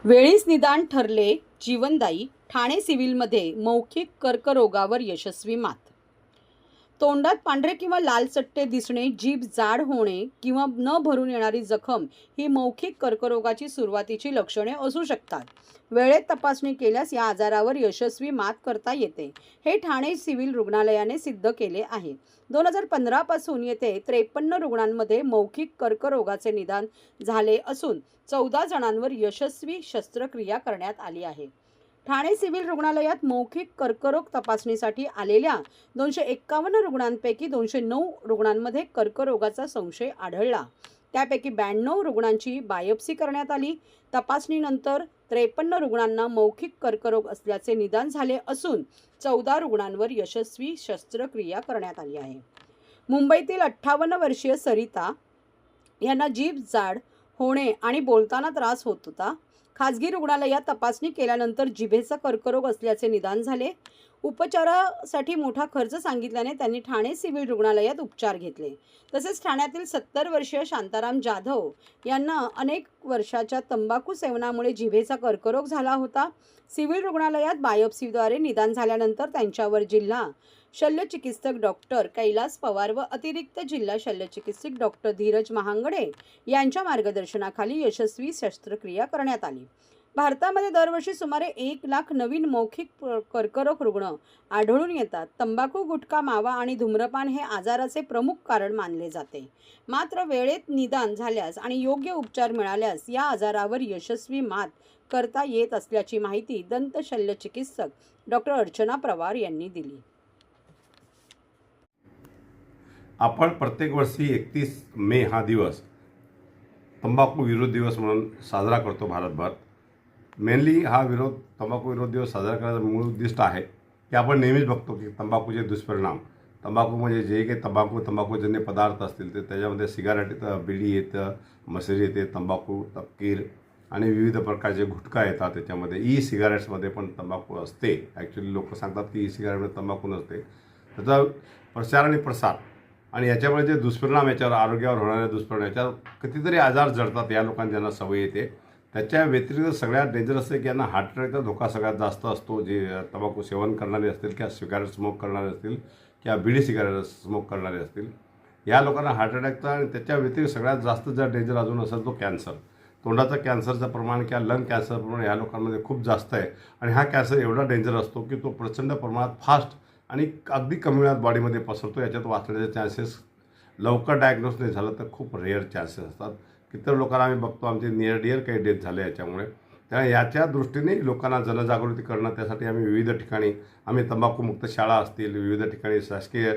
वेळीच निदान ठरले जीवनदायी. ठाणे सिव्हिलमध्ये मौखिक कर्करोगावर यशस्वी मात. तोंडात पांढरे किंवा लाल चट्टे दिसणे, जीभ जाड होणे किंवा न भरून येणारी जखम ही मौखिक कर्करोगाची सुरुवातीची लक्षणे असू शकतात. वेळेत तपासणी केल्यास या आजारावर यशस्वी मात करता येते, हे ठाणे सिव्हिल रुग्णालयाने सिद्ध केले आहे. 2015 पासून येथे 53 रुग्णांमध्ये मौखिक कर्करोगाचे निदान झाले असून 14 जणांवर यशस्वी शस्त्रक्रिया करण्यात आली आहे. ठाणे सिव्हिल रुग्णालयात मौखिक कर्करोग तपासणीसाठी आलेल्या 251 रुग्णांपैकी 209 रुग्णांमध्ये कर्करोगाचा संशय आढळला. त्यापैकी 92 रुग्णांची बायोप्सी करण्यात आली. तपासणीनंतर 53 रुग्णांना मौखिक कर्करोग असल्याचे निदान झाले असून 14 रुग्णांवर यशस्वी शस्त्रक्रिया करण्यात आली आहे. मुंबईतील 58 वर्षीय सरिता यांना जीभ जाड होणे आणि बोलताना त्रास होत होता. खाजगी रुग्णालयात तपासणी केल्यानंतर जिभेचा कर्करोग असल्याचे निदान झाले. उपचारासाठी मोठा खर्च सांगितल्याने त्यांनी ठाणे सिव्हिल रुग्णालयात उपचार घेतले. तसेच ठाण्यातील 70 वर्षीय शांताराम जाधव यांना अनेक वर्षाच्या तंबाखू सेवनामुळे जिभेचा कर्करोग झाला होता. सिव्हिल रुग्णालयात बायोप्सीद्वारे निदान झाल्यानंतर त्यांच्यावर जिल्हा शल्यचिकित्सक डॉक्टर कैलास पवार व अतिरिक्त जिल्हा शल्यचिकित्सक डॉक्टर धीरज महांगडे यांच्या मार्गदर्शनाखाली यशस्वी शस्त्रक्रिया करण्यात आली. भारतामध्ये दरवर्षी सुमारे 1 लाख नवीन मौखिक कर्करोग रुग्ण आढळून येतात. तंबाखू, गुटखा, मावा आणि धूम्रपान हे आजाराचे प्रमुख कारण मानले जाते. मात्र वेळेत निदान झाल्यास आणि योग्य उपचार मिळाल्यास या आजारावर यशस्वी मात करता येत असल्याची माहिती दंत शल्यचिकित्सक डॉक्टर अर्चना पवार यांनी दिली. आपण प्रत्येक वर्षी 31 मे हा दिवस तंबाखू विरोध दिवस म्हणून साजरा करतो भारतभर. मेनली हा तंबाखू विरोध दिवस साजरा करायचं मूळ उद्दिष्ट आहे की आपण नेहमीच बघतो की तंबाखूचे दुष्परिणाम, तंबाखू म्हणजे जे काही तंबाखूजन्य पदार्थ असतील ते त्याच्यामध्ये सिगारेट येतं, बिडी येतं, मसरी येते, तंबाखू, तपकीर आणि विविध प्रकारचे गुटखा येतात. त्याच्यामध्ये ई सिगारेट्समध्ये पण तंबाखू असते. ॲक्च्युली लोक सांगतात की ई सिगारेटमध्ये तंबाखू नसते. त्याचा प्रचार आणि प्रसार आणि याच्यामुळे जे दुष्परिणाम, याच्यावर आरोग्यावर होणारे दुष्परिणाम, याच्यावर कितीतरी आजार जडतात या लोकांना ज्यांना सवय येते. त्याच्या व्यतिरिक्त सगळ्यात डेंजरस आहे की यांना हार्ट अटॅकचा धोका सगळ्यात जास्त असतो. जे तंबाखू सेवन करणारे असतील किंवा सिगारेट स्मोक करणारे असतील किंवा बिडी सिगारेट स्मोक करणारे असतील, या लोकांना हार्ट अटॅकचा आणि त्याच्या व्यतिरिक्त सगळ्यात जास्त जर डेंजर अजून असेल तो कॅन्सर. तोंडाचा कॅन्सरचं प्रमाण किंवा लंग कॅन्सर प्रमाण ह्या लोकांमध्ये खूप जास्त आहे. आणि हा कॅन्सर एवढा डेंजर असतो की तो प्रचंड प्रमाणात फास्ट आणि अगदी कमी वेळात बॉडीमध्ये पसरतो. याच्यात वाचण्याचे चान्सेस, लवकर डायग्नोस नाही झालं तर खूप रेअर चान्सेस असतात. किती लोकांना आम्ही बघतो आमचे नियर डिअर काही डेथ झाले याच्यामुळे. त्यामुळे याच्या दृष्टीने लोकांना जनजागृती करणं, त्यासाठी आम्ही विविध ठिकाणी तंबाखूमुक्त शाळा असतील, विविध ठिकाणी शासकीय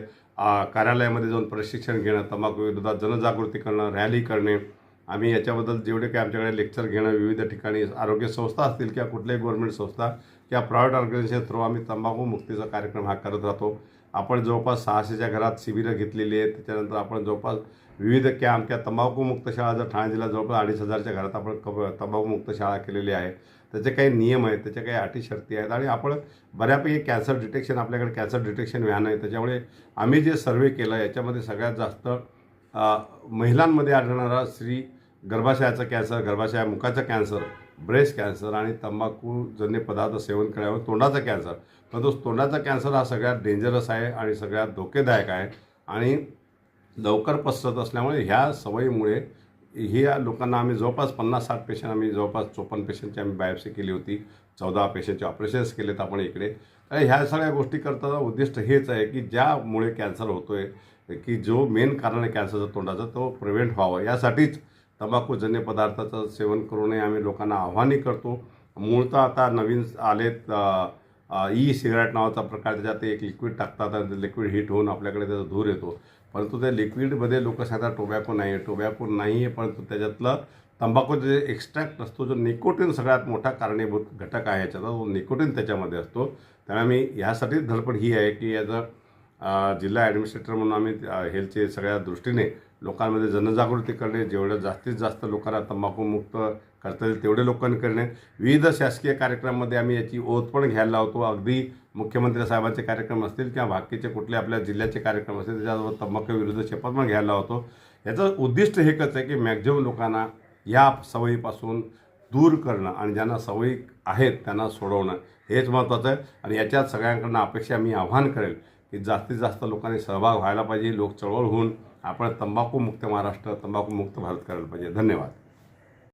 कार्यालयामध्ये जाऊन प्रशिक्षण घेणं, तंबाखू विरोधात जनजागृती करणं, रॅली करणे. आम्ही याच्याबद्दल जेवढे काही आमच्याकडे लेक्चर घेणं, विविध ठिकाणी आरोग्य संस्था असतील किंवा कुठल्याही गव्हर्नमेंट संस्था किंवा प्रायव्हेट ऑर्गनायझेशन थ्रू आम्ही तंबाखू मुक्तीचा कार्यक्रम हा करत राहतो. आपण जवळपास 600च्या घरात शिबिरं घेतलेली आहेत. त्याच्यानंतर आपण जवळपास विविध कॅम्प किंवा तंबाखूमुक्त शाळा, जर ठाणे जिल्ह्यात जवळपास 2,500च्या घरात आपण तंबाखूमुक्त शाळा केलेली आहे. त्याचे काही नियम आहेत, त्याच्या काही अटी शर्ती आहेत आणि आपण बऱ्यापैकी कॅन्सर डिटेक्शन, आपल्याकडे कॅन्सर डिटेक्शन व्हॅन आहे. त्याच्यामुळे आम्ही जे सर्वे केलं याच्यामध्ये सगळ्यात जास्त महिलांमध्ये आढळणारा गर्भाशयाचा कॅन्सर, मुखाचा कॅन्सर, ब्रेस्ट कॅन्सर आणि तंबाखूजन्य पदार्थ सेवन केल्यावर तोंडाचा कॅन्सर. पण तो तोंडाचा कॅन्सर हा सगळ्यात डेंजरस आहे आणि सगळ्यात धोकेदायक आहे आणि लवकर पसरत असल्यामुळे ह्या सवयीमुळे ह्या लोकांना आम्ही जवळपास 50-60 पेशंट, आम्ही जवळपास 54 पेशंटची आम्ही बायोप्सी केली होती. 14 पेशंटचे ऑपरेशन्स केलेत आपण इकडे. तर ह्या सगळ्या गोष्टी करताना उद्दिष्ट हेच आहे की ज्यामुळे कॅन्सर होतो आहे, की जो मेन कारण आहे कॅन्सरचा तोंडाचा, तो प्रिव्हेंट व्हावा. यासाठीच तंबाखूजन्य पदार्थाचं सेवन करू नये आम्ही लोकांना आव्हानही करतो. मूळतः आता नवीन आलेत ई सिगारेट नावाचा प्रकार, त्याच्यात ते एक लिक्विड टाकतात आणि ते लिक्विड हीट होऊन आपल्याकडे त्याचा धूर येतो. परंतु त्या लिक्विडमध्ये लोक सांगतात टोबॅको नाही आहे, परंतु त्याच्यातलं तंबाखूचा जे एक्स्ट्रॅक्ट असतो, जो निकोटीन सगळ्यात मोठा कारणीभूत घटक आहे याच्याचा, तो निकोटीन त्याच्यामध्ये असतो. त्यामुळे आम्ही ह्यासाठीच धडपड ही आहे की याचं जिल्हा ॲडमिनिस्ट्रेटर म्हणून आम्ही हेल्थचे सगळ्या दृष्टीने लोकांमध्ये जनजागृती करणे, जेवढं जास्तीत जास्त लोकांना तंबाखूमुक्त करता येईल तेवढे लोकांनी करणे. विविध शासकीय कार्यक्रमामध्ये आम्ही याची ओथ पण घ्यायला लावतो. अगदी मुख्यमंत्री साहेबांचे कार्यक्रम असतील किंवा बाकीचे कुठले आपल्या जिल्ह्याचे कार्यक्रम असतील, त्याच्यावर तंबाखू विरुद्ध शपथ पण घ्यायला लावतो. याचं उद्दिष्ट एकच आहे की मॅक्झिमम लोकांना या सवयीपासून दूर करणं आणि ज्यांना सवयी आहेत त्यांना सोडवणं हेच महत्त्वाचं आहे. आणि याच्यात सगळ्यांकडनं अपेक्षा मी आव्हान करेल की जास्तीत जास्त लोकांनी सहभाग व्हायला पाहिजे. लोक चळवळ होऊन आपण तंबाखूमुक्त महाराष्ट्र, तंबाखूमुक्त भारत करायला पाहिजे. धन्यवाद.